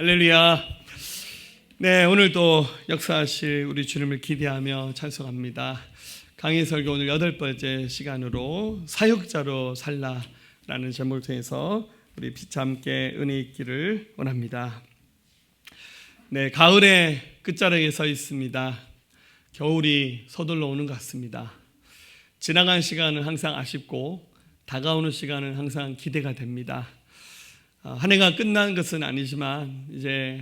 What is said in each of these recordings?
할렐루야. 네, 오늘 또 역사하실 우리 주님을 기대하며 찬송합니다. 강의 설교 오늘 8번째 시간으로 사역자로 살라라는 제목을 통해서 우리 피차 함께 은혜 있기를 원합니다. 네, 가을의 끝자락에 서 있습니다. 겨울이 서둘러 오는 것 같습니다. 지나간 시간은 항상 아쉽고 다가오는 시간은 항상 기대가 됩니다. 한 해가 끝난 것은 아니지만 이제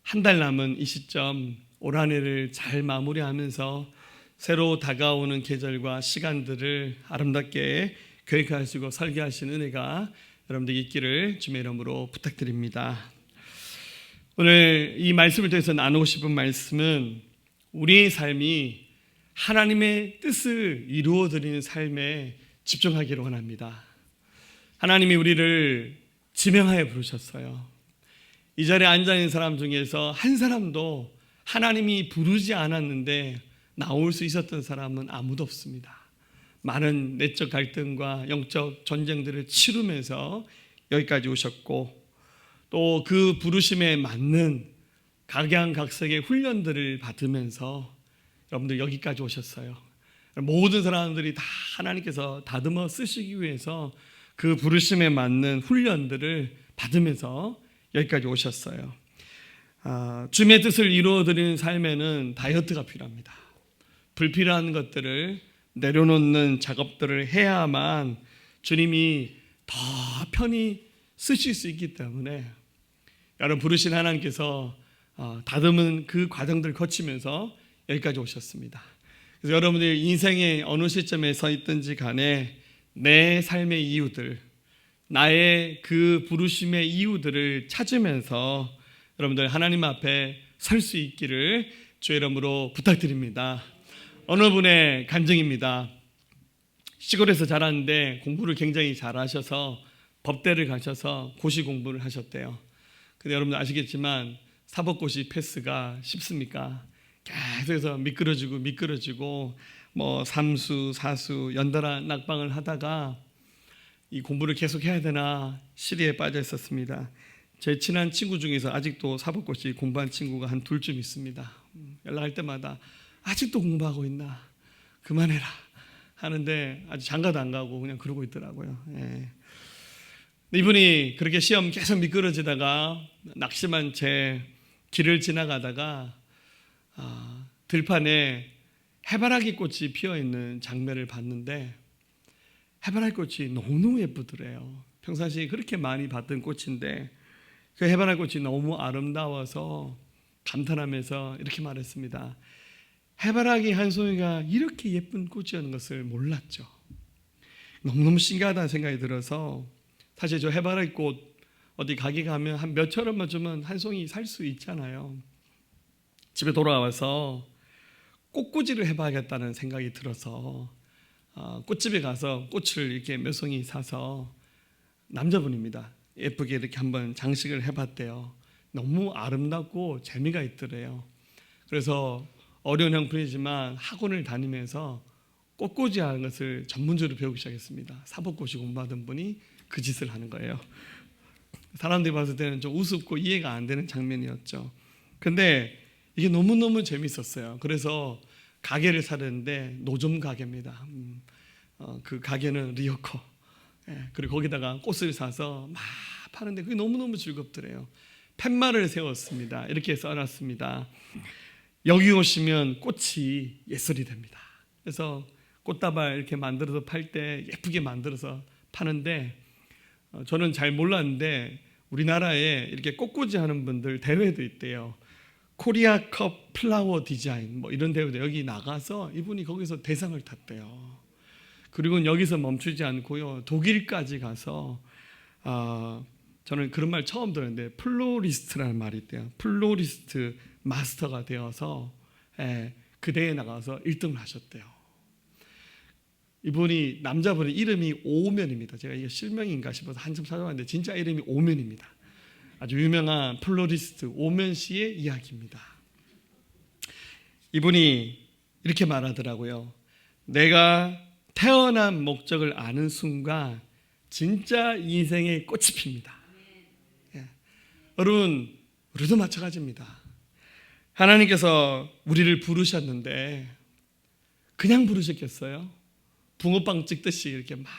한 달 남은 이 시점 올 한 해를 잘 마무리하면서 새로 다가오는 계절과 시간들을 아름답게 계획하시고 설계하신 은혜가 여러분들에게 있기를 주의 이름으로 부탁드립니다. 오늘 이 말씀을 통해서 나누고 싶은 말씀은 우리의 삶이 하나님의 뜻을 이루어드리는 삶에 집중하기를 원합니다. 하나님이 우리를 지명하여 부르셨어요. 이 자리에 앉아있는 사람 중에서 한 사람도 하나님이 부르지 않았는데 나올 수 있었던 사람은 아무도 없습니다. 많은 내적 갈등과 영적 전쟁들을 치르면서 여기까지 오셨고 또 그 부르심에 맞는 각양각색의 훈련들을 받으면서 여러분들 여기까지 오셨어요. 모든 사람들이 다 하나님께서 다듬어 쓰시기 위해서 그 부르심에 맞는 훈련들을 받으면서 여기까지 오셨어요. 주님의 뜻을 이루어드리는 삶에는 다이어트가 필요합니다. 불필요한 것들을 내려놓는 작업들을 해야만 주님이 더 편히 쓰실 수 있기 때문에 여러분 부르신 하나님께서 다듬은 그 과정들을 거치면서 여기까지 오셨습니다. 그래서 여러분들 인생의 어느 시점에 서 있든지 간에 내 삶의 이유들, 나의 그 부르심의 이유들을 찾으면서 여러분들 하나님 앞에 설 수 있기를 주의 이름으로 부탁드립니다. 어느 분의 간증입니다. 시골에서 자랐는데 공부를 굉장히 잘하셔서 법대를 가셔서 고시 공부를 하셨대요. 근데 여러분들 아시겠지만 사법고시 패스가 쉽습니까? 계속해서 미끄러지고 뭐 삼수, 사수, 연달아 낙방을 하다가 이 공부를 계속 해야 되나 시리에 빠져 있었습니다. 제 친한 친구 중에서 아직도 사법고시 공부한 친구가 한 둘쯤 있습니다. 연락할 때마다 아직도 공부하고 있나? 그만해라 하는데 아직 장가도 안 가고 그냥 그러고 있더라고요. 예. 이분이 그렇게 시험 계속 미끄러지다가 낙심한 채 길을 지나가다가 들판에 해바라기 꽃이 피어있는 장면을 봤는데 해바라기 꽃이 너무너무 예쁘더래요. 평상시에 그렇게 많이 봤던 꽃인데 그 해바라기 꽃이 너무 아름다워서 감탄하면서 이렇게 말했습니다. 해바라기 한 송이가 이렇게 예쁜 꽃이었는 것을 몰랐죠. 너무너무 신기하다는 생각이 들어서 사실 저 해바라기 꽃 어디 가게 가면 한 몇천 원만 주면 한 송이 살 수 있잖아요. 집에 돌아와서 꽃꽂이를 해봐야겠다는 생각이 들어서 꽃집에 가서 꽃을 이렇게 몇 송이 사서 남자분입니다. 예쁘게 이렇게 한번 장식을 해봤대요. 너무 아름답고 재미가 있더래요. 그래서 어려운 형편이지만 학원을 다니면서 꽃꽂이 하는 것을 전문적으로 배우기 시작했습니다. 사법고시 공부하던 분이 그 짓을 하는 거예요. 사람들이 봤을 때는 좀 우습고 이해가 안 되는 장면이었죠. 근데 이게 너무너무 재밌었어요. 그래서 가게를 사려는데 노점 가게입니다. 그 가게는 리어커. 그리고 거기다가 꽃을 사서 막 파는데 그게 너무너무 즐겁더래요. 팻말을 세웠습니다. 이렇게 써놨습니다. 여기 오시면 꽃이 예술이 됩니다. 그래서 꽃다발 이렇게 만들어서 팔 때 예쁘게 만들어서 파는데 저는 잘 몰랐는데 우리나라에 이렇게 꽃꽂이 하는 분들 대회도 있대요. 코리아컵 플라워 디자인 뭐 이런 대회도 여기 나가서 이분이 거기서 대상을 탔대요. 그리고 여기서 멈추지 않고요 독일까지 가서 저는 그런 말 처음 들었는데 플로리스트라는 말이 있대요. 플로리스트 마스터가 되어서 그 대회에 나가서 1등을 하셨대요. 이분이 남자분의 이름이 오면입니다. 제가 이게 실명인가 싶어서 한참 찾아봤는데 진짜 이름이 오면입니다. 아주 유명한 플로리스트 오면 씨의 이야기입니다. 이분이 이렇게 말하더라고요. 내가 태어난 목적을 아는 순간 진짜 인생의 꽃이 핍니다. 여러분 우리도 마찬가지입니다. 하나님께서 우리를 부르셨는데 그냥 부르셨겠어요? 붕어빵 찍듯이 이렇게 막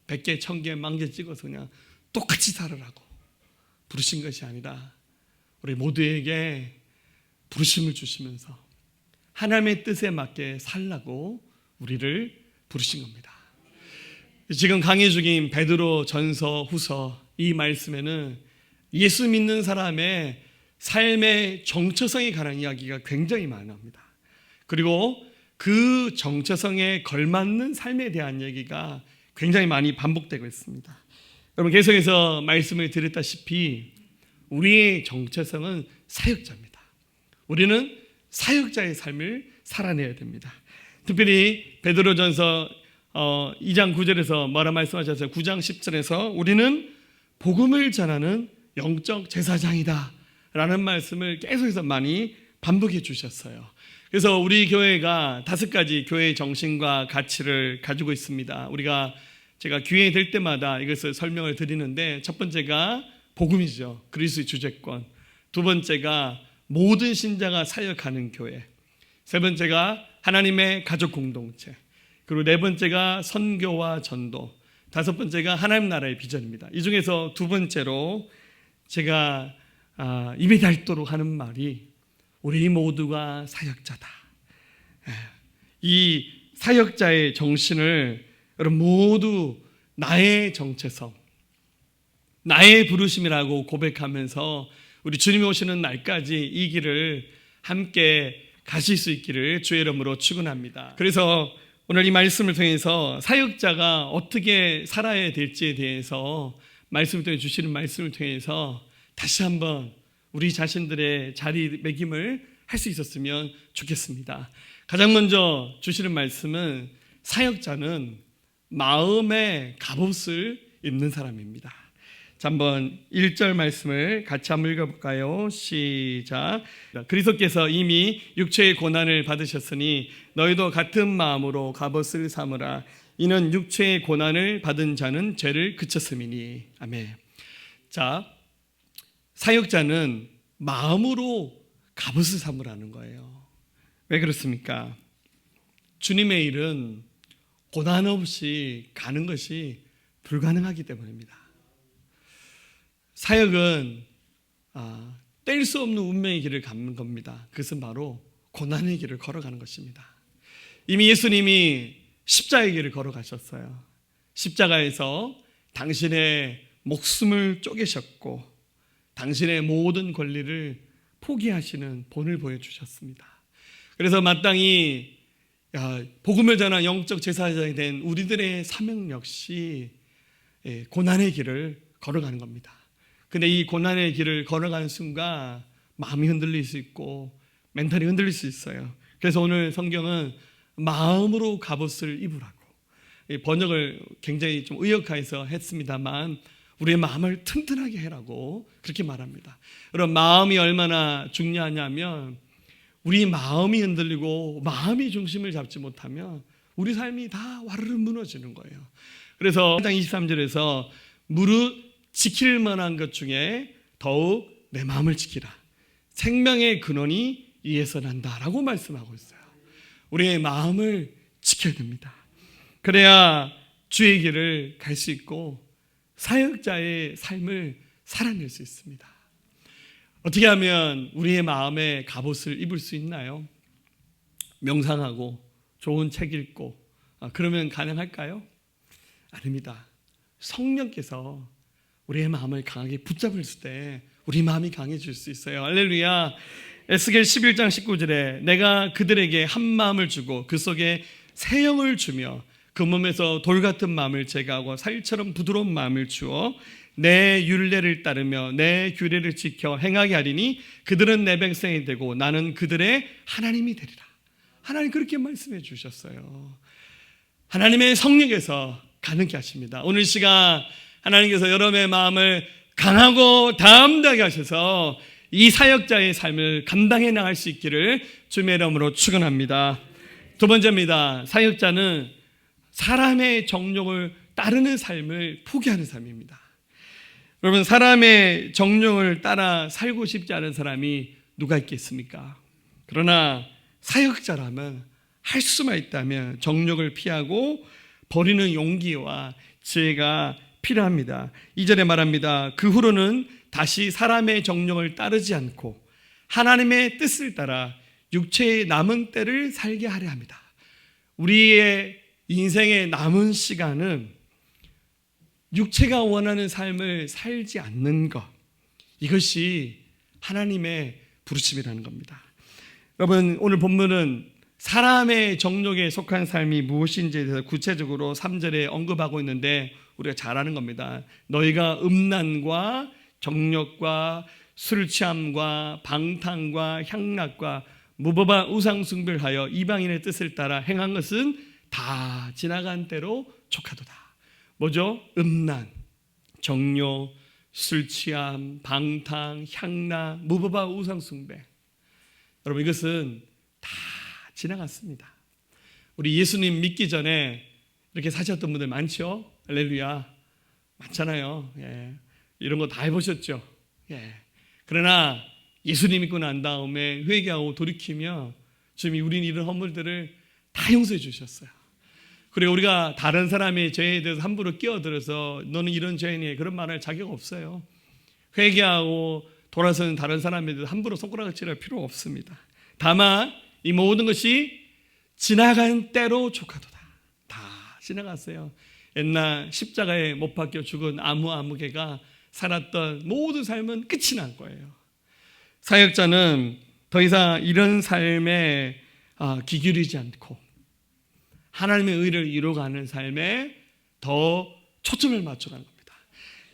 100개, 1000개, 10,000개 찍어서 그냥 똑같이 살으라고 부르신 것이 아니라 우리 모두에게 부르심을 주시면서 하나님의 뜻에 맞게 살라고 우리를 부르신 겁니다. 지금 강의 중인 베드로 전서 후서 이 말씀에는 예수 믿는 사람의 삶의 정체성에 관한 이야기가 굉장히 많습니다. 그리고 그 정체성에 걸맞는 삶에 대한 얘기가 굉장히 많이 반복되고 있습니다. 여러분 계속해서 말씀을 드렸다시피 우리의 정체성은 사역자입니다. 우리는 사역자의 삶을 살아내야 됩니다. 특별히 베드로전서 2장 9절에서 뭐라 말씀하셨어요? 9장 10절에서 우리는 복음을 전하는 영적 제사장이다 라는 말씀을 계속해서 많이 반복해 주셨어요. 그래서 우리 교회가 5가지 교회의 정신과 가치를 가지고 있습니다. 제가 기회 될 때마다 이것을 설명을 드리는데, 첫 번째가 복음이죠. 그리스도의 주재권. 두 번째가 모든 신자가 사역하는 교회. 세 번째가 하나님의 가족 공동체. 그리고 네 번째가 선교와 전도. 다섯 번째가 하나님 나라의 비전입니다. 이 중에서 두 번째로 제가 입에 닳도록 하는 말이 우리 모두가 사역자다. 이 사역자의 정신을 여러분 모두 나의 정체성, 나의 부르심이라고 고백하면서 우리 주님이 오시는 날까지 이 길을 함께 가실 수 있기를 주의 이름으로 축원합니다. 그래서 오늘 이 말씀을 통해서 사역자가 어떻게 살아야 될지에 대해서 말씀을 통해 주시는 말씀을 통해서 다시 한번 우리 자신들의 자리매김을 할 수 있었으면 좋겠습니다. 가장 먼저 주시는 말씀은 사역자는 마음의 갑옷을 입는 사람입니다. 자, 한번 1절 말씀을 같이 한번 읽어볼까요? 시작. 그리스도께서 이미 육체의 고난을 받으셨으니 너희도 같은 마음으로 갑옷을 삼으라. 이는 육체의 고난을 받은 자는 죄를 그쳤음이니. 아멘. 자, 사역자는 마음으로 갑옷을 삼으라는 거예요. 왜 그렇습니까? 주님의 일은 고난 없이 가는 것이 불가능하기 때문입니다. 사역은 뗄 수 없는 운명의 길을 가는 겁니다. 그것은 바로 고난의 길을 걸어가는 것입니다. 이미 예수님이 십자가의 길을 걸어가셨어요. 십자가에서 당신의 목숨을 쪼개셨고 당신의 모든 권리를 포기하시는 본을 보여주셨습니다. 그래서 마땅히 복음을 전한 영적 제사장이 된 우리들의 사명 역시 고난의 길을 걸어가는 겁니다. 근데 이 고난의 길을 걸어가는 순간 마음이 흔들릴 수 있고 멘탈이 흔들릴 수 있어요. 그래서 오늘 성경은 마음으로 갑옷을 입으라고, 번역을 굉장히 좀 의역해서 했습니다만 우리의 마음을 튼튼하게 해라고 그렇게 말합니다. 그럼 마음이 얼마나 중요하냐면 우리 마음이 흔들리고 마음이 중심을 잡지 못하면 우리 삶이 다 와르르 무너지는 거예요. 그래서 1장 23절에서 무릇 지킬 만한 것 중에 더욱 내 마음을 지키라. 생명의 근원이 이에서 난다라고 말씀하고 있어요. 우리의 마음을 지켜야 됩니다. 그래야 주의 길을 갈 수 있고 사역자의 삶을 살아낼 수 있습니다. 어떻게 하면 우리의 마음에 갑옷을 입을 수 있나요? 명상하고 좋은 책 읽고 그러면 가능할까요? 아닙니다. 성령께서 우리의 마음을 강하게 붙잡을 때 우리 마음이 강해질 수 있어요. 할렐루야. 에스겔 11장 19절에 내가 그들에게 한 마음을 주고 그 속에 새 영을 주며 그 몸에서 돌 같은 마음을 제거하고 살처럼 부드러운 마음을 주어 내 율례를 따르며 내 규례를 지켜 행하게 하리니 그들은 내 백성이 되고 나는 그들의 하나님이 되리라. 하나님 그렇게 말씀해 주셨어요. 하나님의 성령께서 가능케 하십니다. 오늘 시간 하나님께서 여러분의 마음을 강하고 담대하게 하셔서 이 사역자의 삶을 감당해 나갈 수 있기를 주님의 이름으로 축원합니다. 두 번째입니다. 사역자는 사람의 정욕을 따르는 삶을 포기하는 삶입니다. 여러분, 사람의 정욕을 따라 살고 싶지 않은 사람이 누가 있겠습니까? 그러나 사역자라면, 할 수만 있다면 정욕을 피하고 버리는 용기와 지혜가 필요합니다. 2절에 말합니다. 그 후로는 다시 사람의 정욕을 따르지 않고 하나님의 뜻을 따라 육체의 남은 때를 살게 하려 합니다. 우리의 인생의 남은 시간은 육체가 원하는 삶을 살지 않는 것, 이것이 하나님의 부르심이라는 겁니다. 여러분, 오늘 본문은 사람의 정욕에 속한 삶이 무엇인지에 대해서 구체적으로 3절에 언급하고 있는데 우리가 잘 아는 겁니다. 너희가 음란과 정욕과 술 취함과 방탕과 향락과 무법한 우상 숭배를 하여 이방인의 뜻을 따라 행한 것은 다 지나간 때로 족하도다. 뭐죠? 음란, 정욕, 술 취함, 방탕, 향락, 무법한 우상 숭배. 여러분, 이것은 다 지나갔습니다. 우리 예수님 믿기 전에 이렇게 사셨던 분들 많죠? 할렐루야. 많잖아요. 예. 이런 거 다 해보셨죠? 예. 그러나 예수님 믿고 난 다음에 회개하고 돌이키며 지금 우리는 이런 허물들을 다 용서해 주셨어요. 그리고 우리가 다른 사람의 죄에 대해서 함부로 끼어들어서 너는 이런 죄인이 그런 말할 자격 없어요. 회개하고 돌아서는 다른 사람에 대해서 함부로 손가락을 찌를 필요가 없습니다. 다만 이 모든 것이 지나간 때로 족하도다. 다 지나갔어요. 옛날 십자가에 못 박혀 죽은 아무개가 살았던 모든 삶은 끝이 난 거예요. 사역자는 더 이상 이런 삶에 기울이지 않고 하나님의 의를 이루어가는 삶에 더 초점을 맞춰가는 겁니다.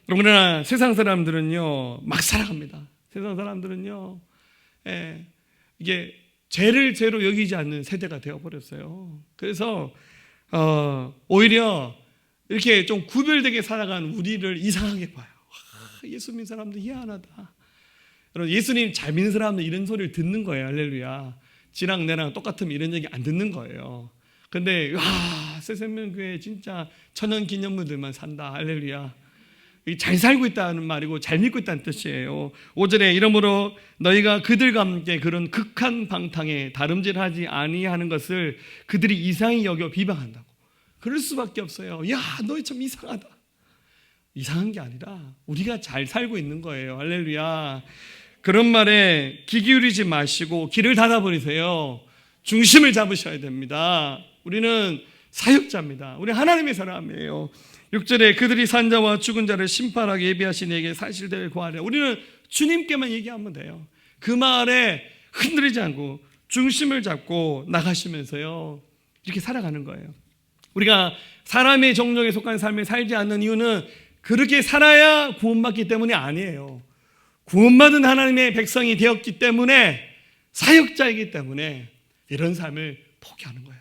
그러나 세상 사람들은요, 막 살아갑니다. 세상 사람들은요, 이게 죄를 죄로 여기지 않는 세대가 되어버렸어요. 그래서 오히려 이렇게 좀 구별되게 살아간 우리를 이상하게 봐요. 예수 믿는 사람들 희한하다. 여러분, 예수님 잘 믿는 사람들 이런 소리를 듣는 거예요. 할렐루야. 지랑 내랑 똑같으면 이런 얘기 안 듣는 거예요. 근데 새생명교회 진짜 천연기념물들만 산다. 할렐루야. 잘 살고 있다는 말이고 잘 믿고 있다는 뜻이에요. 5절에 이러므로 너희가 그들과 함께 그런 극한 방탕에 다름질하지 아니하는 것을 그들이 이상히 여겨 비방한다고. 그럴 수밖에 없어요. 야, 너희 참 이상하다. 이상한 게 아니라 우리가 잘 살고 있는 거예요. 할렐루야. 그런 말에 귀 기울이지 마시고 귀를 닫아버리세요. 중심을 잡으셔야 됩니다. 우리는 사역자입니다. 우리 하나님의 사람이에요. 6절에 그들이 산 자와 죽은 자를 심판하게 예비하신 이에게 사실대로 구하려. 우리는 주님께만 얘기하면 돼요. 그 말에 흔들리지 않고 중심을 잡고 나가시면서요, 이렇게 살아가는 거예요. 우리가 사람의 정욕에 속한 삶을 살지 않는 이유는 그렇게 살아야 구원받기 때문이 아니에요. 구원받은 하나님의 백성이 되었기 때문에, 사역자이기 때문에 이런 삶을 포기하는 거예요.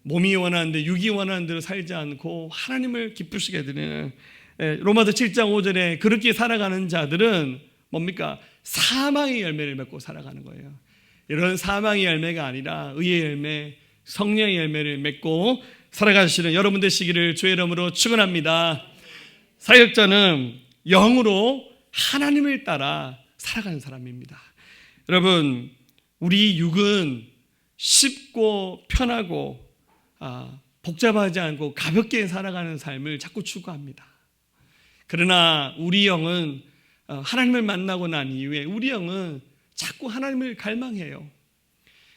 몸이 원하는데 육이 원하는 대로 살지 않고 하나님을 기쁘시게 드리는, 로마서 7장 5절에 그렇게 살아가는 자들은 뭡니까? 사망의 열매를 맺고 살아가는 거예요. 이런 사망의 열매가 아니라 의의 열매, 성령의 열매를 맺고 살아가시는 여러분 되시기를 주의 이름으로 축원합니다. 사역자는 영으로 하나님을 따라 살아가는 사람입니다. 여러분, 우리 육은 쉽고 편하고 복잡하지 않고 가볍게 살아가는 삶을 자꾸 추구합니다. 그러나 우리 영은 하나님을 만나고 난 이후에 우리 영은 자꾸 하나님을 갈망해요.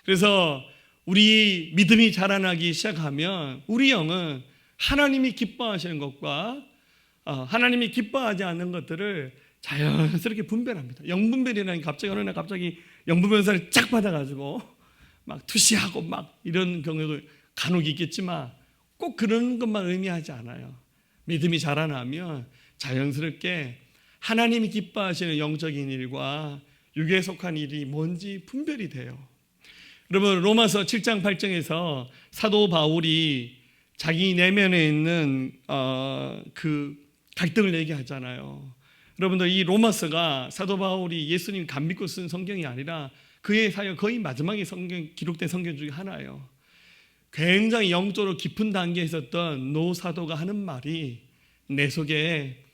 그래서 우리 믿음이 자라나기 시작하면 우리 영은 하나님이 기뻐하시는 것과 하나님이 기뻐하지 않는 것들을 자연스럽게 분별합니다. 영분별이라는 게 갑자기 어느 날 갑자기 영분별사를 쫙 받아가지고 막 투시하고 막 이런 경우도 간혹 있겠지만 꼭 그런 것만 의미하지 않아요. 믿음이 자라나면 자연스럽게 하나님이 기뻐하시는 영적인 일과 육에 속한 일이 뭔지 분별이 돼요. 여러분, 로마서 7장 8장에서 사도 바울이 자기 내면에 있는 그 갈등을 얘기하잖아요. 여러분들, 이 로마서가 사도 바울이 예수님 감 믿고 쓴 성경이 아니라 그의 사역 거의 마지막에 기록된 성경 중에 하나예요. 굉장히 영적으로 깊은 단계에 있었던 노 사도가 하는 말이 내 속에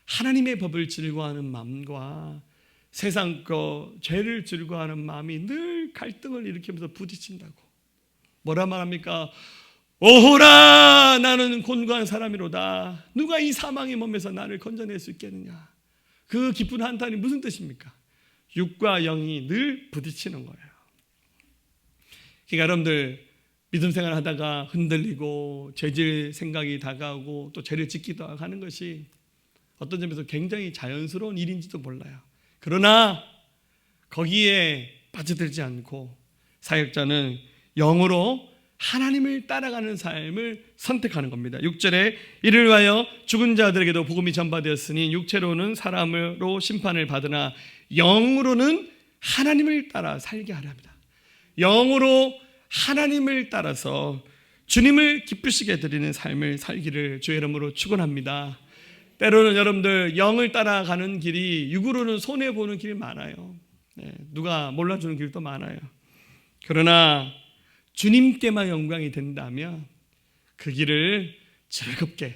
하나님의 법을 즐거워하는 마음과 세상 거 죄를 즐거워하는 마음이 늘 갈등을 일으키면서 부딪힌다고. 뭐라 말합니까? 오호라 나는 곤고한 사람이로다. 누가 이 사망의 몸에서 나를 건져낼 수 있겠느냐. 그 깊은 한탄이 무슨 뜻입니까? 육과 영이 늘 부딪히는 거예요. 그러니까 여러분들 믿음 생활 하다가 흔들리고 죄질 생각이 다가오고 또 죄를 짓기도 하는 것이 어떤 점에서 굉장히 자연스러운 일인지도 몰라요. 그러나 거기에 빠져들지 않고 사역자는 영으로 하나님을 따라가는 삶을 선택하는 겁니다. 6절에 이를 위하여 죽은 자들에게도 복음이 전파되었으니 육체로는 사람으로 심판을 받으나 영으로는 하나님을 따라 살게 하려 합니다. 영으로 하나님을 따라서 주님을 기쁘시게 드리는 삶을 살기를 주의 이름으로 축원합니다. 때로는 여러분들 영을 따라가는 길이 육으로는 손해보는 길이 많아요. 누가 몰라주는 길도 많아요. 그러나 주님께만 영광이 된다면 그 길을 즐겁게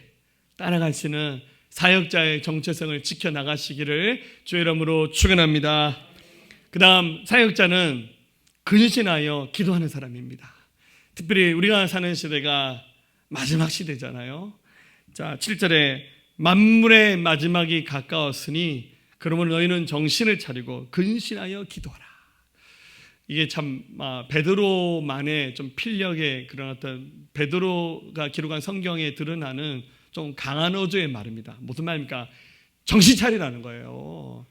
따라가시는 사역자의 정체성을 지켜나가시기를 주의 이름으로 축원합니다. 그 다음 사역자는 근신하여 기도하는 사람입니다. 특별히 우리가 사는 시대가 마지막 시대잖아요. 자, 7절에 만물의 마지막이 가까웠으니 그러면 너희는 정신을 차리고 근신하여 기도하라. 이게 참 베드로만의 좀 필력의 그런 어떤 베드로가 기록한 성경에 드러나는 좀 강한 어조의 말입니다. 무슨 말입니까? 정신 차리라는 거예요.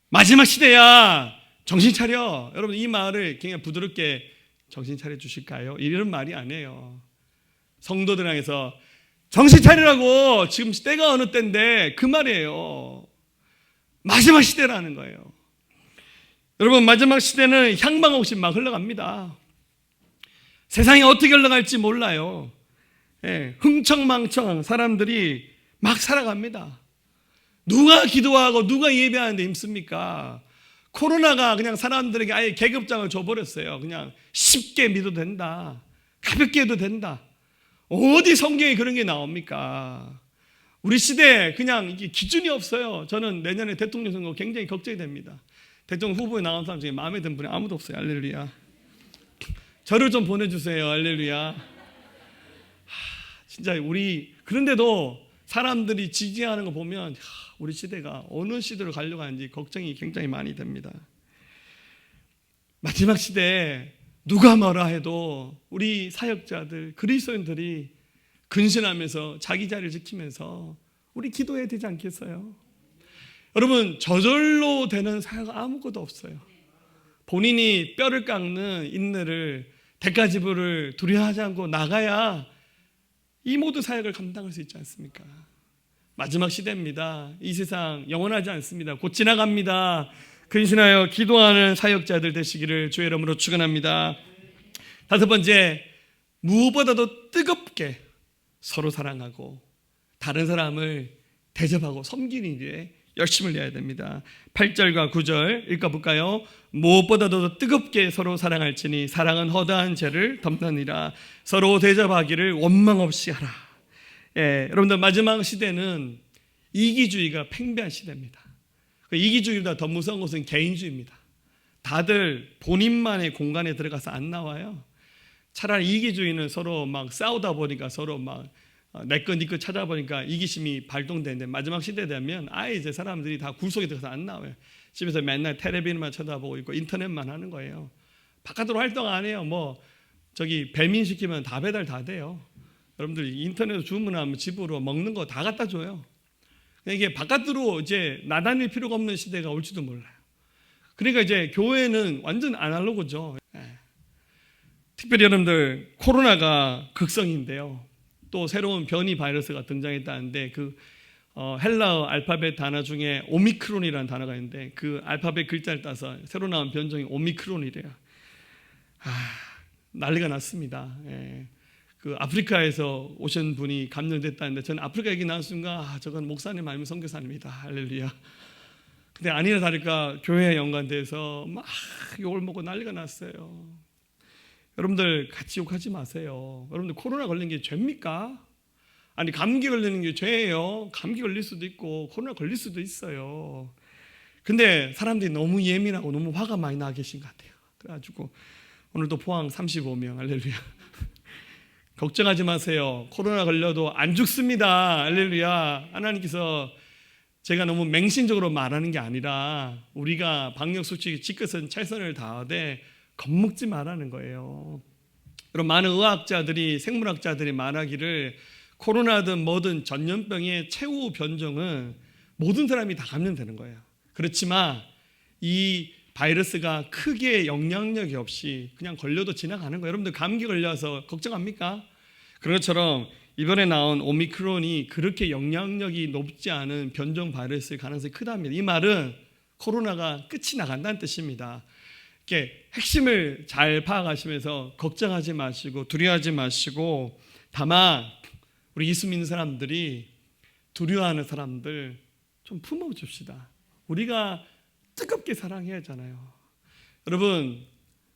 마지막 시대야, 정신 차려. 여러분 이 말을 그냥 부드럽게 정신 차려 주실까요? 이런 말이 아니에요. 성도들 향해서 정신 차리라고, 지금 때가 어느 때인데 그 말이에요. 마지막 시대라는 거예요. 여러분 마지막 시대는 향방 없이 막 흘러갑니다. 세상이 어떻게 흘러갈지 몰라요. 흥청망청 사람들이 막 살아갑니다. 누가 기도하고 누가 예배하는 데 힘씁니까? 코로나가 그냥 사람들에게 아예 계급장을 줘버렸어요. 그냥 쉽게 믿어도 된다, 가볍게 해도 된다. 어디 성경에 그런 게 나옵니까? 우리 시대에 그냥 이게 기준이 없어요. 저는 내년에 대통령 선거 굉장히 걱정이 됩니다. 대통령 후보에 나온 사람 중에 마음에 드는 분이 아무도 없어요. 할렐루야. 저를 좀 보내주세요. 할렐루야. 진짜 우리 그런데도 사람들이 지지하는 거 보면 우리 시대가 어느 시대로 가려고 하는지 걱정이 굉장히 많이 됩니다. 마지막 시대에 누가 뭐라 해도 우리 사역자들, 그리스도인들이 근신하면서 자기 자리를 지키면서 우리 기도해야 되지 않겠어요? 여러분 저절로 되는 사역 아무것도 없어요. 본인이 뼈를 깎는 인내를, 대가지불을 두려워하지 않고 나가야 이 모든 사역을 감당할 수 있지 않습니까? 마지막 시대입니다. 이 세상 영원하지 않습니다. 곧 지나갑니다. 근신하여 기도하는 사역자들 되시기를 주의 이름으로 축원합니다. 다섯 번째, 무엇보다도 뜨겁게 서로 사랑하고 다른 사람을 대접하고 섬기는 일에 열심을 내야 됩니다. 8절과 9절 읽어볼까요? 무엇보다도 뜨겁게 서로 사랑할지니 사랑은 허다한 죄를 덮느니라. 서로 대접하기를 원망 없이 하라. 여러분들 마지막 시대는 이기주의가 팽배한 시대입니다. 이기주의보다 더 무서운 것은 개인주의입니다. 다들 본인만의 공간에 들어가서 안 나와요. 차라리 이기주의는 서로 막 싸우다 보니까 서로 막 내 거 네 거 찾아보니까 이기심이 발동되는데 마지막 시대 되면 아예 이제 사람들이 다 굴속에 들어가서 안 나와요. 집에서 맨날 텔레비전만 쳐다보고 있고 인터넷만 하는 거예요. 바깥으로 활동 안 해요. 뭐 저기 배민 시키면 다 배달 다 돼요. 여러분들 인터넷으로 주문하면 집으로 먹는 거 다 갖다 줘요. 이게 바깥으로 이제 나다닐 필요가 없는 시대가 올지도 몰라요. 그러니까 이제 교회는 완전 아날로그죠. 특별히 여러분들 코로나가 극성인데요. 또 새로운 변이 바이러스가 등장했다는데 그 헬라어 알파벳 단어 중에 오미크론이라는 단어가 있는데 그 알파벳 글자를 따서 새로 나온 변종이 오미크론이래요. 난리가 났습니다. 그 아프리카에서 오신 분이 감염됐다는데 저는 아프리카 얘기 나온 순간 저건 목사님 아니면 선교사님이다. 할렐루야. 근데 아니나 다를까 교회에 연관돼서 막 욕을 먹고 난리가 났어요. 여러분들 같이 욕하지 마세요. 여러분들 코로나 걸린 게 죄입니까? 아니 감기 걸리는 게 죄예요. 감기 걸릴 수도 있고 코로나 걸릴 수도 있어요. 근데 사람들이 너무 예민하고 너무 화가 많이 나 계신 것 같아요. 그래가지고 오늘도 포항 35명 할렐루야. 걱정하지 마세요. 코로나 걸려도 안 죽습니다. 할렐루야. 하나님께서 제가 너무 맹신적으로 말하는 게 아니라 우리가 방역수칙 지켜서 최선을 다하되 겁먹지 말라는 거예요. 그럼 많은 의학자들이 생물학자들이 말하기를 코로나든 뭐든 전염병의 최후 변종은 모든 사람이 다 감염되는 거예요. 그렇지만 이 바이러스가 크게 영향력이 없이 그냥 걸려도 지나가는 거예요. 여러분들 감기 걸려서 걱정합니까? 그런 것처럼 이번에 나온 오미크론이 그렇게 영향력이 높지 않은 변종 바이러스일 가능성이 크답니다. 이 말은 코로나가 끝이 나간다는 뜻입니다. 이렇게 핵심을 잘 파악하시면서 걱정하지 마시고 두려워하지 마시고 다만 우리 예수 믿는 사람들이 두려워하는 사람들 좀 품어줍시다. 우리가 뜨겁게 사랑해야 하잖아요. 여러분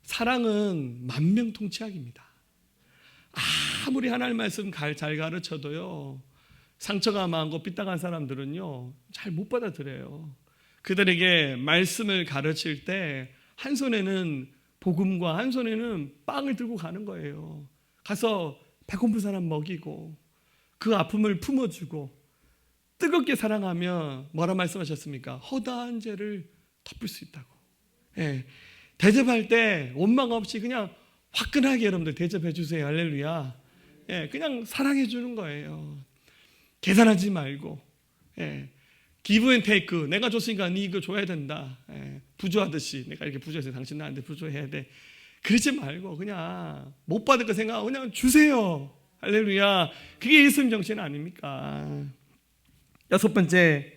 사랑은 만명통치약입니다. 아무리 하나님 말씀 잘 가르쳐도요 상처가 많고 삐딱한 사람들은요 잘 못 받아들여요. 그들에게 말씀을 가르칠 때 한 손에는 복음과 한 손에는 빵을 들고 가는 거예요. 가서 배고픈 사람 먹이고 그 아픔을 품어주고 뜨겁게 사랑하면 뭐라 말씀하셨습니까? 허다한 죄를 덮을 수 있다고. 예. 대접할 때 원망 없이 그냥 화끈하게 여러분들 대접해 주세요. 할렐루야. 예, 그냥 사랑해 주는 거예요. 계산하지 말고. 예. give and take. 내가 줬으니까 네 이거 줘야 된다. 예. 부조하듯이 내가 이렇게 부조해서 당신 나한테 부조해야 돼. 그러지 말고 그냥 못 받을 거 생각하고 그냥 주세요. 할렐루야. 그게 예수님 정신 아닙니까? 여섯 번째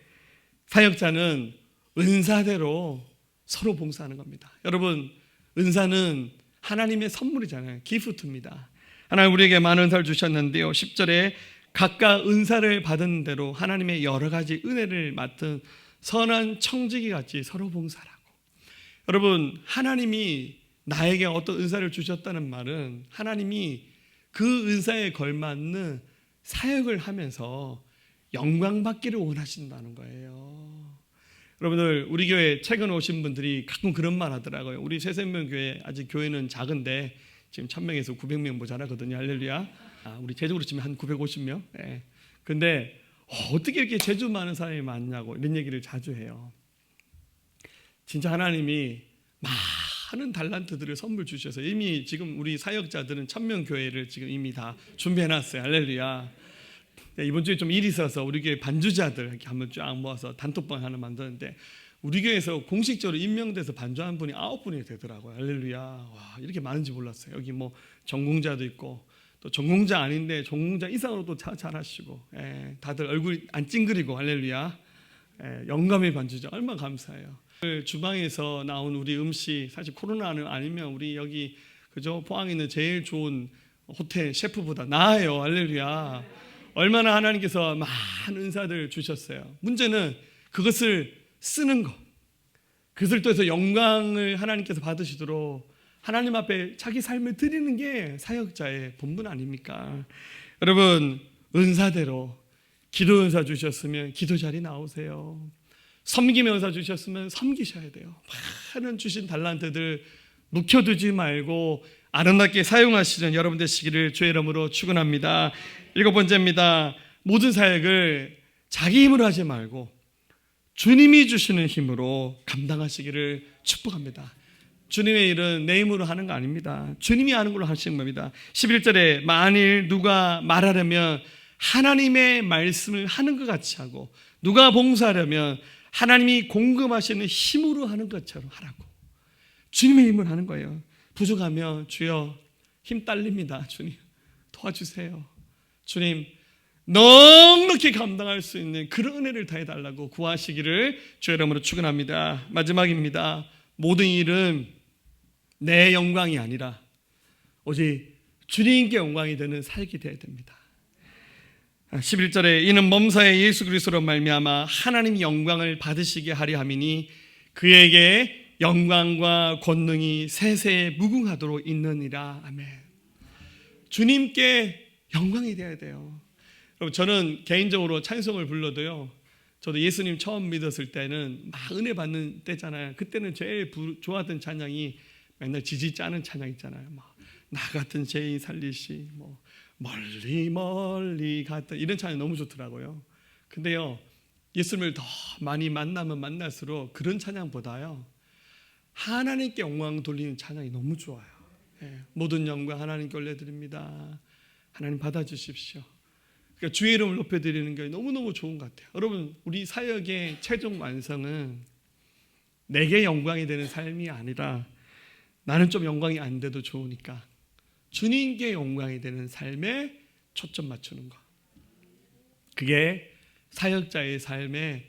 사역자는 은사대로 서로 봉사하는 겁니다. 여러분 은사는 하나님의 선물이잖아요. 기프트입니다. 하나님 우리에게 많은 은사를 주셨는데요 10절에 각각 은사를 받은 대로 하나님의 여러 가지 은혜를 맡은 선한 청지기 같이 서로 봉사하라고. 여러분 하나님이 나에게 어떤 은사를 주셨다는 말은 하나님이 그 은사에 걸맞는 사역을 하면서 영광 받기를 원하신다는 거예요. 여러분들 우리 교회 최근 오신 분들이 가끔 그런 말 하더라고요. 우리 새생명교회 아직 교회는 작은데 지금 1000명에서 900명 모자라거든요. 할렐루야. 우리 제주로 치면 한 950명. 예. 근데 어떻게 이렇게 제주 많은 사람이 많냐고 이런 얘기를 자주 해요. 진짜 하나님이 많은 달란트들을 선물 주셔서 이미 지금 우리 사역자들은 1000명 교회를 지금 이미 다 준비해놨어요. 할렐루야. 이번 주에 좀 일이 있어서 우리 교회 반주자들 이렇게 한번 쫙 모아서 단톡방 하나 만드는데 우리 교회에서 공식적으로 임명돼서 반주한 분이 9분이 되더라고요. 할렐루야. 와, 이렇게 많은지 몰랐어요. 여기 뭐 전공자도 있고 또 전공자 아닌데 전공자 이상으로도 잘하시고 다들 얼굴이 안 찡그리고 할렐루야. 영감의 반주자 얼마나 감사해요. 주방에서 나온 우리 음식 사실 코로나는 아니면 우리 여기 그죠 포항에 있는 제일 좋은 호텔 셰프보다 나아요. 할렐루야. 얼마나 하나님께서 많은 은사들 주셨어요. 문제는 그것을 쓰는 것, 그것을 통해서 영광을 하나님께서 받으시도록 하나님 앞에 자기 삶을 드리는 게 사역자의 본분 아닙니까? 여러분 은사대로 기도 은사 주셨으면 기도 자리 나오세요. 섬김의 은사 주셨으면 섬기셔야 돼요. 많은 주신 달란트들 묵혀두지 말고 아름답게 사용하시는 여러분 되시기를 주의 이름으로 축원합니다. 7번째입니다. 모든 사역을 자기 힘으로 하지 말고 주님이 주시는 힘으로 감당하시기를 축복합니다. 주님의 일은 내 힘으로 하는 거 아닙니다. 주님이 하는 걸로 하시는 겁니다. 11절에 만일 누가 말하려면 하나님의 말씀을 하는 것 같이 하고 누가 봉사하려면 하나님이 공급하시는 힘으로 하는 것처럼 하라고. 주님의 힘을 하는 거예요. 부족하면 주여 힘 딸립니다. 주님 도와주세요. 주님 넉넉히 감당할 수 있는 그런 은혜를 다해달라고 구하시기를 주의 이름으로 축원합니다. 마지막입니다. 모든 일은 내 영광이 아니라 오직 주님께 영광이 되는 사역이 되어야 됩니다. 11절에 이는 범사에 예수 그리스도로 말미암아 하나님 영광을 받으시게 하려 함이니 그에게 영광과 권능이 세세에 무궁하도록 있느니라. 아멘. 주님께 영광이 되어야 돼요. 여러분, 저는 개인적으로 찬송을 불러도요, 저도 예수님 처음 믿었을 때는 막 은혜 받는 때잖아요. 그때는 제일 좋아하던 찬양이 맨날 지지 짜는 찬양 있잖아요. 막 나 같은 죄인 살리시, 뭐 멀리 멀리 갔다, 이런 찬양 너무 좋더라고요. 근데요, 예수님을 더 많이 만나면 만날수록 그런 찬양보다요, 하나님께 영광 돌리는 찬양이 너무 좋아요. 모든 영광 하나님께 올려드립니다. 하나님 받아주십시오. 그러니까 주의 이름을 높여드리는 게 너무너무 좋은 것 같아요. 여러분, 우리 사역의 최종 완성은 내게 영광이 되는 삶이 아니라 나는 좀 영광이 안 돼도 좋으니까 주님께 영광이 되는 삶에 초점 맞추는 것, 그게 사역자의 삶의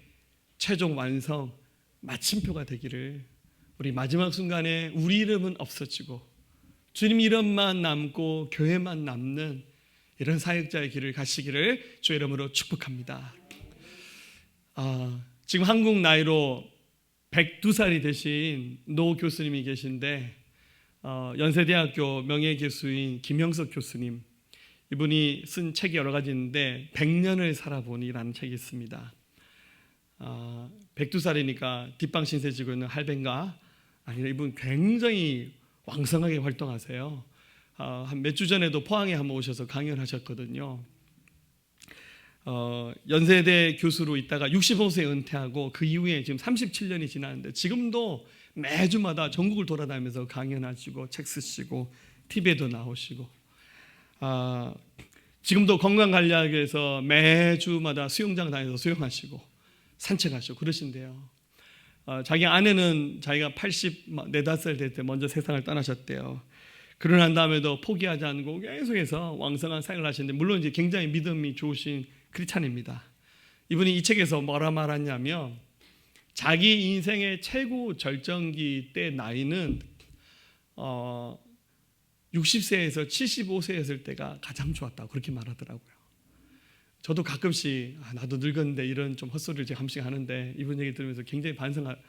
최종 완성 마침표가 되기를, 우리 마지막 순간에 우리 이름은 없어지고 주님 이름만 남고 교회만 남는 이런 사역자의 길을 가시기를 주의 이름으로 축복합니다. 지금 한국 나이로 102살이 되신 노 교수님이 계신데, 연세대학교 명예교수인 김영석 교수님, 이분이 쓴 책이 여러 가지 있는데 100년을 살아보니라는 책이 있습니다. 102살이니까 뒷방 신세 지고 있는 할배인가? 아니라 이분 굉장히 왕성하게 활동하세요. 한 몇 주 전에도 포항에 한번 오셔서 강연하셨거든요. 연세대 교수로 있다가 65세에 은퇴하고 그 이후에 지금 37년이 지났는데 지금도 매주마다 전국을 돌아다니면서 강연하시고 책 쓰시고 TV에도 나오시고, 지금도 건강관리하기 위해서 매주마다 수영장 다녀서 수영하시고 산책하시고 그러신대요. 자기 아내는 자기가 84살 될 때 먼저 세상을 떠나셨대요. 그러난 다음에도 포기하지 않고 계속해서 왕성한 사역을 하시는데, 물론 이제 굉장히 믿음이 좋으신 크리스찬입니다. 이분이 이 책에서 뭐라 말하냐면, 자기 인생의 최고 절정기 때 나이는 60세에서 75세였을 때가 가장 좋았다고 그렇게 말하더라고요. 저도 가끔씩 나도 늙었는데 이런 좀 헛소리를 제가 한씩 하는데, 이분 얘기 들으면서 굉장히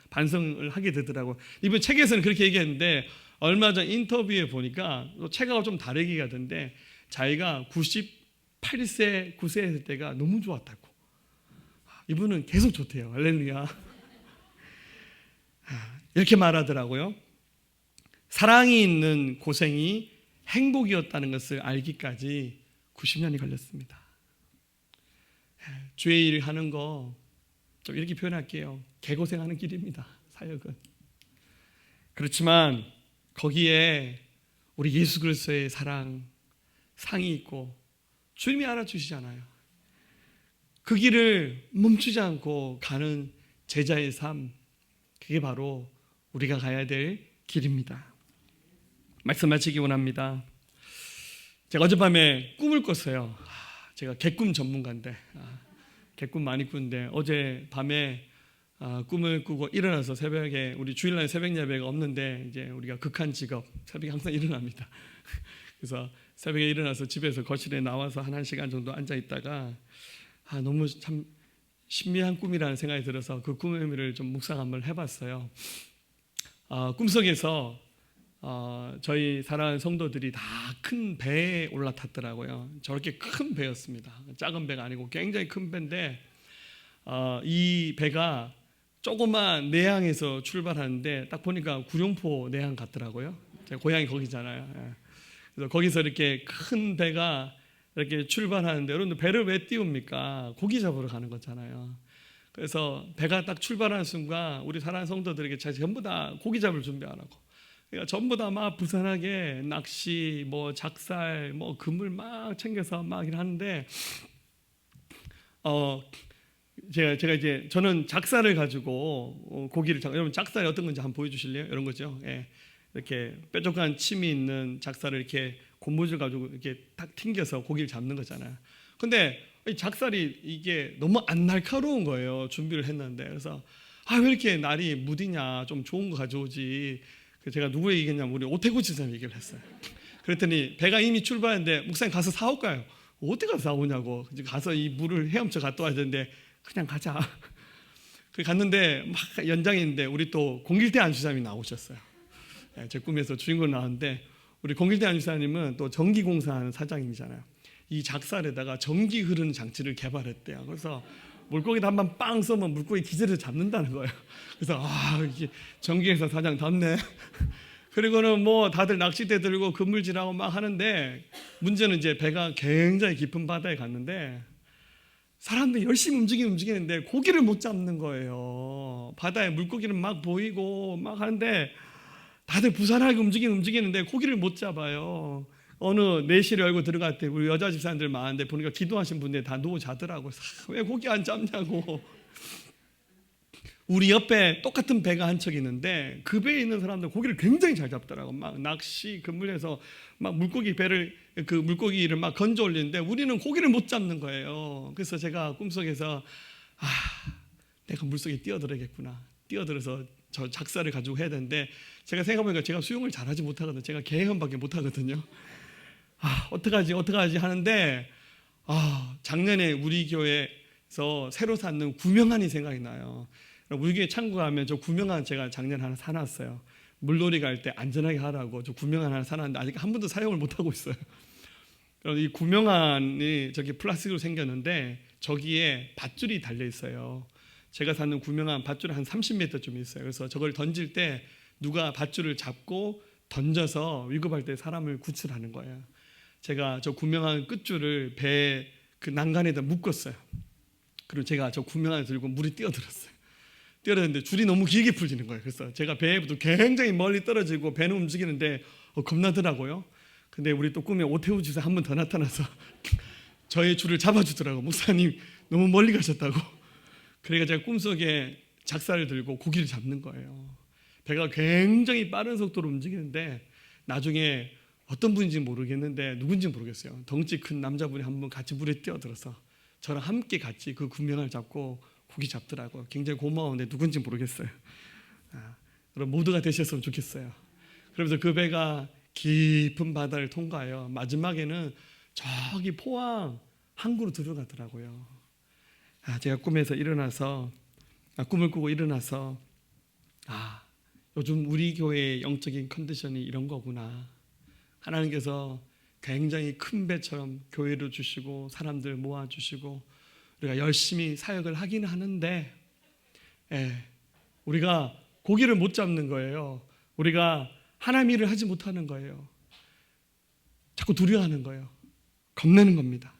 반성을 하게 되더라고요. 이분 책에서는 그렇게 얘기했는데, 얼마 전 인터뷰에 보니까 책하고 좀 다르게 가던데, 자기가 98세, 9세 했을 때가 너무 좋았다고. 이분은 계속 좋대요. 할렐루야. 이렇게 말하더라고요. 사랑이 있는 고생이 행복이었다는 것을 알기까지 90년이 걸렸습니다. 주의 일을 하는 거 좀 이렇게 표현할게요. 개고생하는 길입니다. 사역은. 그렇지만 거기에 우리 예수 그리스도의 사랑, 상이 있고 주님이 알아주시잖아요. 그 길을 멈추지 않고 가는 제자의 삶, 그게 바로 우리가 가야 될 길입니다. 말씀 마치기 원합니다. 제가 어젯밤에 꿈을 꿨어요. 제가 개꿈 전문가인데, 개꿈 많이 꾸는데 어제 밤에 꿈을 꾸고 일어나서 새벽에, 우리 주일날 새벽 예배가 없는데 이제 우리가 극한 직업, 새벽에 항상 일어납니다. 그래서 새벽에 일어나서 집에서 거실에 나와서 한 1시간 정도 앉아 있다가 너무 참 신비한 꿈이라는 생각이 들어서 그 꿈의 의미를 좀 묵상 한번 해봤어요. 꿈속에서 저희 사랑하는 성도들이 다 큰 배에 올라탔더라고요. 저렇게 큰 배였습니다. 작은 배가 아니고 굉장히 큰 배인데, 이 배가 조그만 내항에서 출발하는데 딱 보니까 구룡포 내항 같더라고요. 제 고향이 거기잖아요. 그래서 거기서 이렇게 큰 배가 이렇게 출발하는데, 여러분들 배를 왜 띄웁니까? 고기 잡으러 가는 거잖아요. 그래서 배가 딱 출발하는 순간 우리 사랑하는 성도들에게 전부 다 고기 잡을 준비 안 하고, 그러니까 전부 다 막 부산하게 낚시, 뭐 작살, 뭐 그물 막 챙겨서 막 이러는데, 제가 이제 저는 작살을 가지고 고기를 여러분 작살이 어떤 건지 한번 보여주실래요? 이런 거죠. 예. 이렇게 뾰족한 침이 있는 작살을 이렇게 고무줄 가지고 이렇게 탁 튕겨서 고기를 잡는 거잖아요. 근데 이 작살이 이게 너무 안 날카로운 거예요. 준비를 했는데. 그래서 왜 이렇게 날이 무디냐, 좀 좋은 거 가져오지. 제가 누구에게 얘기했냐면 우리 오태구 지사님 얘기를 했어요. 그랬더니 배가 이미 출발했는데, 목사님 가서 사올까요? 어디 가서 사오냐고. 가서 이 물을 헤엄쳐 갔다 와야 되는데 그냥 가자. 갔는데 막 연장에 있는데 우리 또 공길대 안주사님이 나오셨어요. 제 꿈에서 주인공 나왔는데, 우리 공길대 안주사님은 또 전기공사하는 사장님이잖아요. 이 작살에다가 전기 흐르는 장치를 개발했대요. 그래서 물고기를 한번 빵 쏘면 물고기 기절해서 잡는다는 거예요. 그래서 이게 전기회사 사장 답네. 그리고는 뭐 다들 낚싯대 들고 그물질하고 막 하는데, 문제는 이제 배가 굉장히 깊은 바다에 갔는데 사람들이 열심히 움직이는데 고기를 못 잡는 거예요. 바다에 물고기는 막 보이고 막 하는데 다들 부산하게 움직이는데 고기를 못 잡아요. 어느 내실을 열고 들어갈 때 우리 여자 집사님들 많은데 보니까 기도하신 분들이 다 누워 자더라고요. 왜 고기 안 잡냐고. 우리 옆에 똑같은 배가 한 척 있는데 그 배에 있는 사람들 고기를 굉장히 잘 잡더라고. 막 낚시 그물에서 막 물고기를 막 건져 올리는데 우리는 고기를 못 잡는 거예요. 그래서 제가 꿈속에서 내가 물속에 뛰어들어야겠구나. 뛰어들어서 저 작사를 가지고 해야 되는데, 제가 생각해보니까 제가 수영을 잘하지 못하거든요. 제가 개헤엄밖에 못하거든요. 어떡하지 하는데 작년에 우리 교회에서 새로 쌓는 구명안이 생각이 나요. 우리 교회 창고 가면 저 구명안 제가 작년에 하나 사놨어요. 물놀이 갈 때 안전하게 하라고 저 구명안 하나 사놨는데 아직 한 번도 사용을 못하고 있어요. 그래서 이 구명안이 저기 플라스틱으로 생겼는데 저기에 밧줄이 달려 있어요. 제가 사는 구명안 밧줄이 한 30m쯤 있어요. 그래서 저걸 던질 때 누가 밧줄을 잡고 던져서 위급할 때 사람을 구출하는 거예요. 제가 저 구명안 끝줄을 배 그 난간에다 묶었어요. 그리고 제가 저 구명안을 들고 물에 뛰어들었어요. 뛰어들었는데 줄이 너무 길게 풀리는 거예요. 그래서 제가 배에부터 굉장히 멀리 떨어지고 배는 움직이는데 겁나더라고요. 근데 우리 또 꿈에 오태우 지사 한 번 더 나타나서 저의 줄을 잡아주더라고요. 목사님 너무 멀리 가셨다고. 그러니까 제가 꿈속에 작사를 들고 고기를 잡는 거예요. 배가 굉장히 빠른 속도로 움직이는데 나중에 어떤 분인지 모르겠는데 누군지 모르겠어요. 덩치 큰 남자분이 한 번 같이 물에 뛰어들어서 저랑 함께 같이 그 구명을 잡고 고기 잡더라고요. 굉장히 고마운데 누군지 모르겠어요. 그럼 모두가 되셨으면 좋겠어요. 그러면서 그 배가 깊은 바다를 통과해요. 마지막에는 저기 포항 항구로 들어가더라고요. 제가 꿈을 꾸고 일어나서 요즘 우리 교회의 영적인 컨디션이 이런 거구나. 하나님께서 굉장히 큰 배처럼 교회를 주시고 사람들 모아주시고 우리가 열심히 사역을 하긴 하는데 우리가 고기를 못 잡는 거예요. 우리가 하나님 일을 하지 못하는 거예요. 자꾸 두려워하는 거예요. 겁내는 겁니다.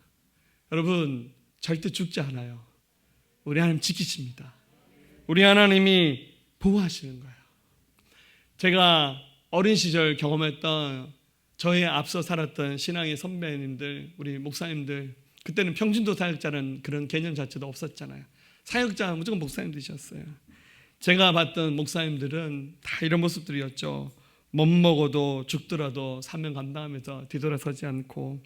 여러분 절대 죽지 않아요. 우리 하나님 지키십니다. 우리 하나님이 보호하시는 거예요. 제가 어린 시절 경험했던 저의 앞서 살았던 신앙의 선배님들, 우리 목사님들, 그때는 평신도 사역자라는 그런 개념 자체도 없었잖아요. 사역자는 무조건 목사님들이셨어요. 제가 봤던 목사님들은 다 이런 모습들이었죠. 못 먹어도 죽더라도 사명 감당하면서 뒤돌아서지 않고,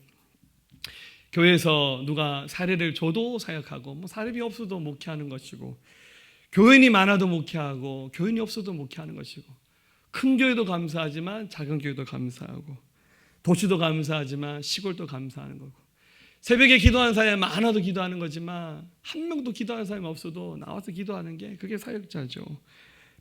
교회에서 누가 사례를 줘도 사역하고, 뭐 사례비 없어도 목회하는 것이고, 교인이 많아도 목회하고 교인이 없어도 목회하는 것이고, 큰 교회도 감사하지만 작은 교회도 감사하고, 도시도 감사하지만 시골도 감사하는 거고, 새벽에 기도하는 사람이 많아도 기도하는 거지만 한 명도 기도하는 사람이 없어도 나와서 기도하는 게 그게 사역자죠.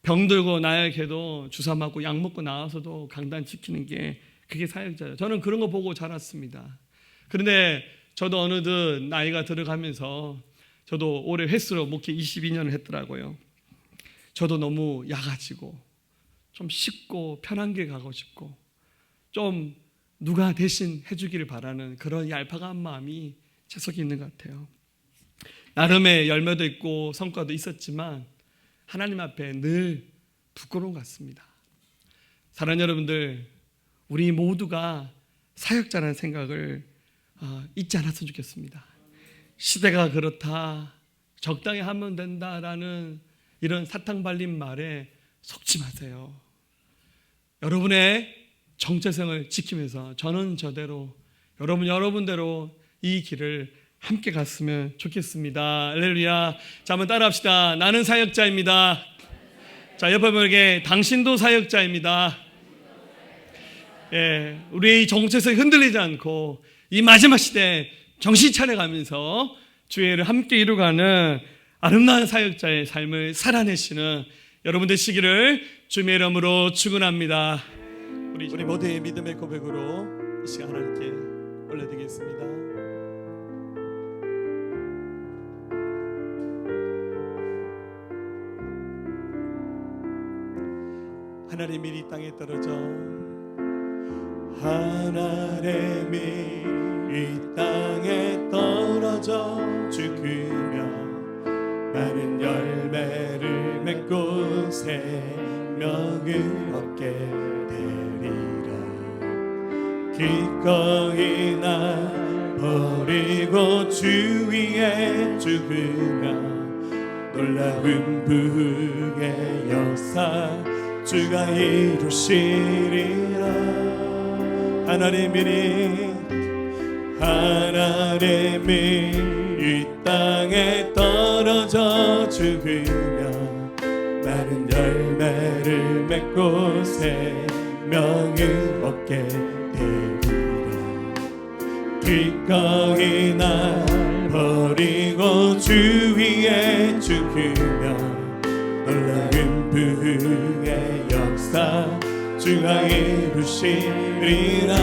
병들고 나약해도 주사 맞고 약 먹고 나와서도 강단 지키는 게 그게 사역자죠. 저는 그런 거 보고 자랐습니다. 그런데 저도 어느덧 나이가 들어가면서, 저도 올해 횟수로 목회 22년을 했더라고요. 저도 너무 야가지고 좀 쉽고 편한 길 가고 싶고 좀 누가 대신 해주기를 바라는 그런 얄팍한 마음이 제 속에 있는 것 같아요. 나름의 열매도 있고 성과도 있었지만 하나님 앞에 늘 부끄러운 것 같습니다. 사랑하는 여러분들, 우리 모두가 사역자라는 생각을 잊지 않았으면 좋겠습니다. 시대가 그렇다, 적당히 하면 된다라는 이런 사탕 발린 말에 속지 마세요. 여러분의 정체성을 지키면서 저는 저대로, 여러분대로 이 길을 함께 갔으면 좋겠습니다. 할렐루야. 자, 한번 따라합시다. 나는 사역자입니다. 자, 옆에 분에게 당신도 사역자입니다. 우리의 정체성이 흔들리지 않고 이 마지막 시대에 정신 차려가면서 주의 일을 함께 이루어가는 아름다운 사역자의 삶을 살아내시는 여러분 되시기를 주님의 이름으로 축원합니다. 우리 모두의 믿음의 고백으로 이 시간 하나님께 올려드리겠습니다. 하나님이 이 땅에 떨어져 하나님이 이 땅에 떨어져 죽으며 많은 열매를 맺고 생명을 얻게 되리라. 기꺼이 날 버리고 주 위에 죽으며 놀라운 부흥의 역사 주가 이루시리라. 하나님이 이 땅에 떨어져 죽으며 많은 열매를 맺고 생명을 얻게 되리라. 기꺼이 날 버리고 주 위에 죽으며 놀라운 부흥의 역사 주가 이루시리라.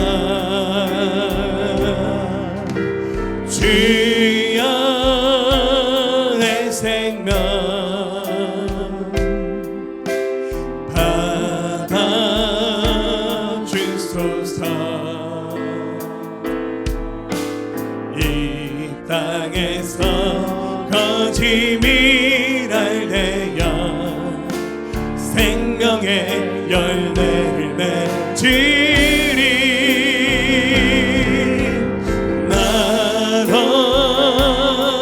주여 내 생명 받아주소서. 이 땅에서 거짓이랄 되어 생명의 열매를 맺으리.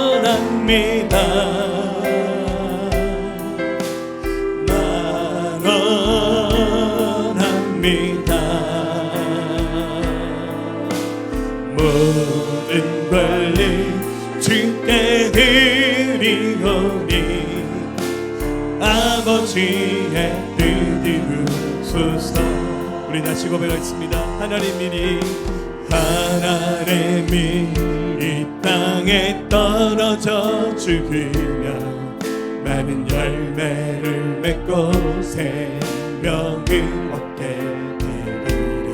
나원합니다. 모든 권리 주께 드리오니 아버지의 뜻이 이루소서. 우리 다시 고백하겠습니다. 하나님이 이 땅에 떨어져 죽으며 많은 열매를 맺고 생명을 얻게 되리라.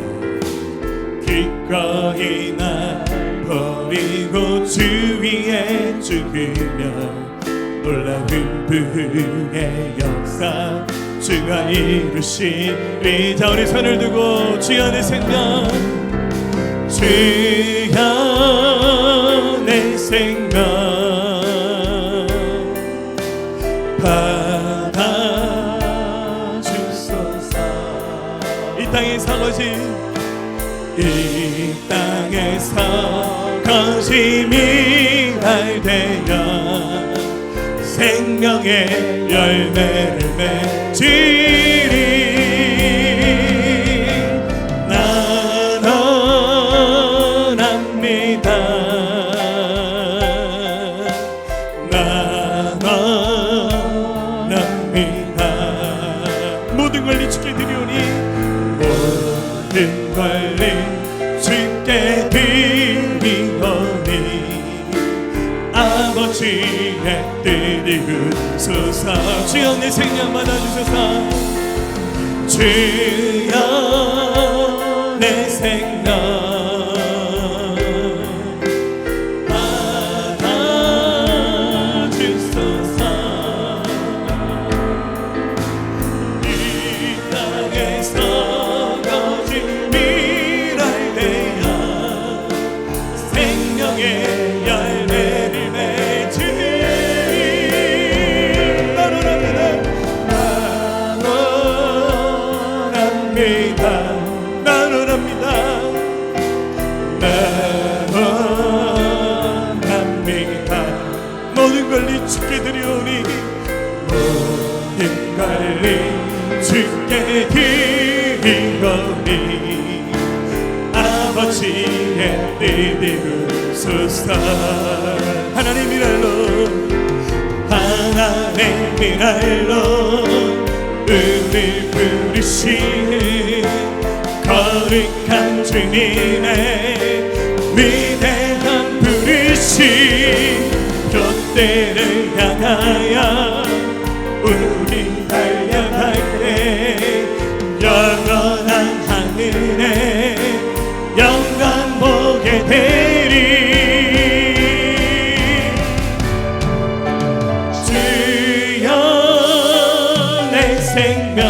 기꺼이 날 버리고 주 위에 죽으며 놀라운 부흥의 역사 주가 이루시리. 자, 우리 손을 두고 주여 내 생명, 주여 내 생명 받아주소서. 이 땅에서 거짓이랄 되어 생명의 열매를 맺으리. 난 원합니다. 난 원합니다. 모든 권리 주께 드리오니 모든 권리 주께 드리오니 아버지의 뜻이 이루소서. 주여 내 생명 받아주소서. 주여 내 생명 받아주소서. 이 땅에서 거짓이랄 되어 생명의 열매를 맺으리. 난 원합니다. 모든 권리 주께 드리오니 모든 권리 주께 드리오니 아버지의 뜻이 이루소서. 하나님이랄로 은을 부르시는 거룩한 주님의 위대한 부르심 돛대를 향하여 우리 달려갈 때 영원한 하늘에 영광 보게 되리. 주여 내 생명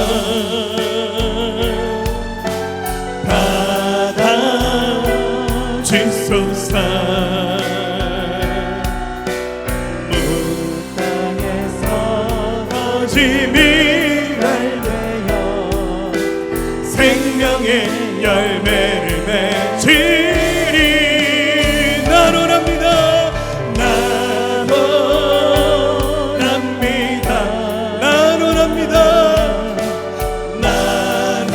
생명의 열매를 맺으리. 난 원합니다. 난 원합니다. 난 원합니다. 난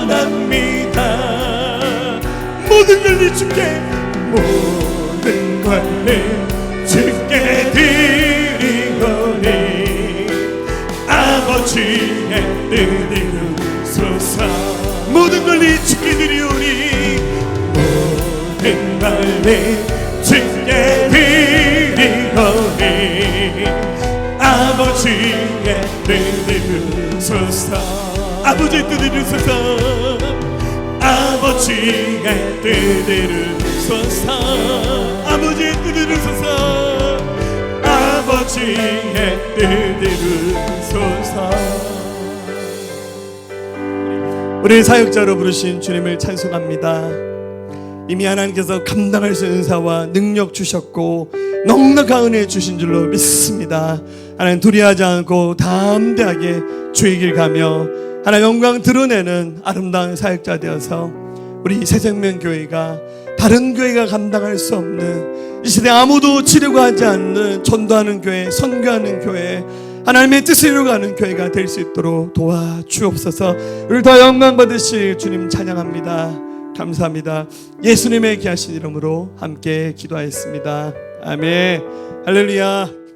원합니다. 모든 걸 네 주께, 모든 걸 네 주께 드리오니 아버지의 뜻 이루소서. 모든 걸 네 주께 드리오니 모든 걸 네 주께 드리오니 아버지의 뜻 이루소서. 아버지의 뜻 이루소서. 아버지의 뜻 이루소서. 아버지의 뜻 이루소서. 아버지의 뜻 이루소서. 우리 사역자로 부르신 주님을 찬송합니다. 이미 하나님께서 감당할 수 있는 은사와 능력 주셨고 넉넉한 은혜 주신 줄로 믿습니다. 하나님 두려워하지 않고 담대하게 주의 길 가며 하나님 영광 드러내는 아름다운 사역자 되어서 우리 새생명교회가 다른 교회가 감당할 수 없는 이 시대 아무도 치려고 하지 않는 전도하는 교회, 선교하는 교회, 하나님의 뜻을 이루어가는 교회가 될 수 있도록 도와주옵소서. 우리 더 영광 받으실 주님 찬양합니다. 감사합니다. 예수님의 귀하신 이름으로 함께 기도하였습니다. 아멘. 할렐루야.